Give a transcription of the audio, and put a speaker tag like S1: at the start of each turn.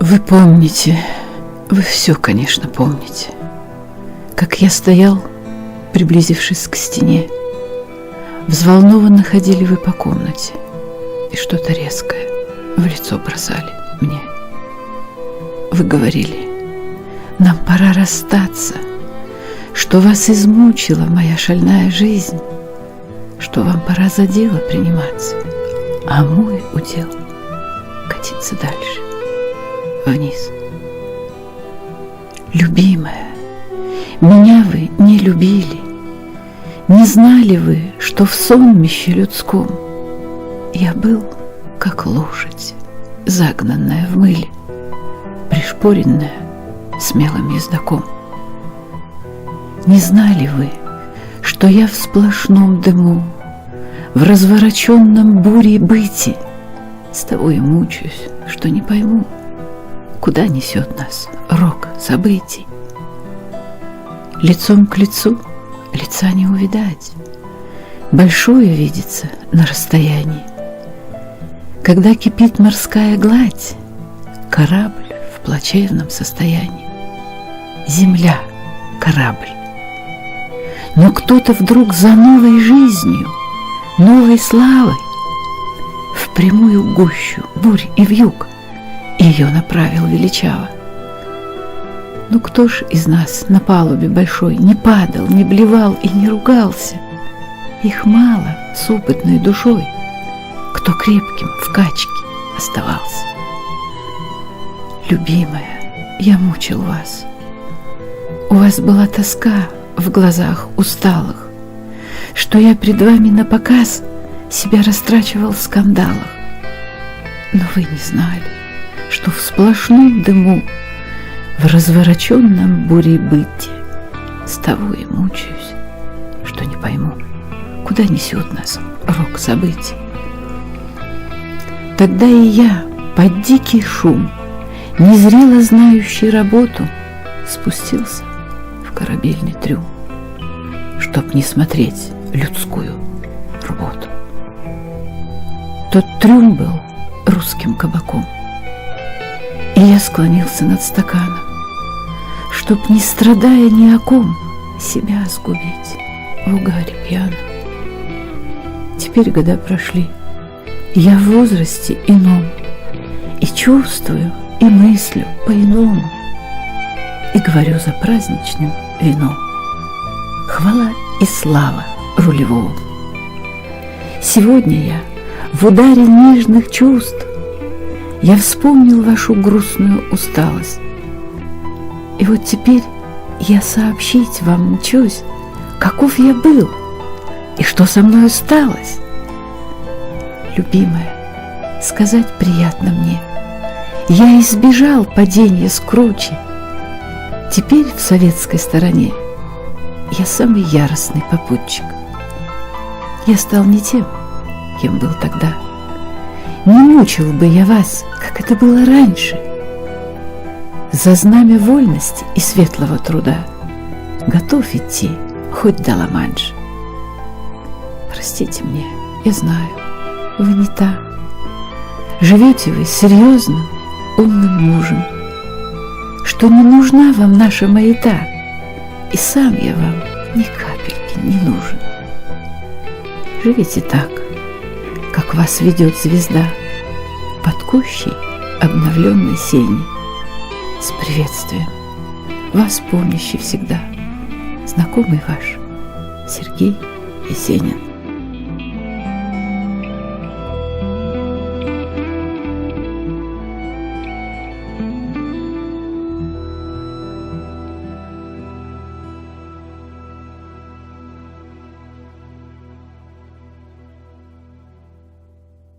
S1: Вы помните, вы все, конечно, помните, как я стоял, приблизившись к стене. Взволнованно ходили вы по комнате и что-то резкое в лицо бросали мне. Вы говорили: нам пора расстаться, что вас измучила моя шальная жизнь, что вам пора за дело приниматься, а мой удел катиться дальше, вниз. Любимая, меня вы не любили, не знали вы, что в сонмище людском я был, как лошадь, загнанная в мыле, пришпоренная смелым ездоком. Не знали вы, что я в сплошном дыму, в развороченном буре быти, с того и мучаюсь, что не пойму, куда несет нас рок событий. Лицом к лицу лица не увидать, большое видится на расстоянии. Когда кипит морская гладь, корабль в плачевном состоянии. Земля — корабль. Но кто-то вдруг за новой жизнью, новой славой в прямую гущу бурь и вьюг ее направил величаво. Ну кто ж из нас на палубе большой не падал, не блевал и не ругался? Их мало с опытной душой, кто крепким в качке оставался. Любимая, я мучил вас. У вас была тоска в глазах усталых, что я пред вами напоказ себя растрачивал в скандалах. Но вы не знали, что в сплошном дыму, в развороченном буре бытия с того и мучаюсь, что не пойму, куда несет нас рок событий. Тогда и я под дикий шум, незрело знающий работу, спустился в корабельный трюм, чтоб не смотреть людскую рвоту. Тот трюм был русским кабаком, и я склонился над стаканом, чтоб, не страдая ни о ком, себя сгубить в угаре пьяном. Теперь года прошли, я в возрасте ином, и чувствую, и мыслю по-иному, и говорю за праздничным вином: хвала и слава рулевому. Сегодня я в ударе нежных чувств я вспомнил вашу грустную усталость. И вот теперь я сообщить вам мчусь, каков я был и что со мной сталось. Любимая, сказать приятно мне, я избежал падения с кручи. Теперь в советской стороне я самый яростный попутчик. Я стал не тем, кем был тогда. Не мучил бы я вас, как это было раньше. За знамя вольности и светлого труда готов идти хоть до Ла-Манша. Простите мне, я знаю, вы не та. Живете вы серьезным, умным мужем, что не нужна вам наша маята, и сам я вам ни капельки не нужен. Живите так, как вас ведет звезда под кущей обновленной сени. С приветствием, вас помнящий всегда знакомый ваш Сергей Есенин.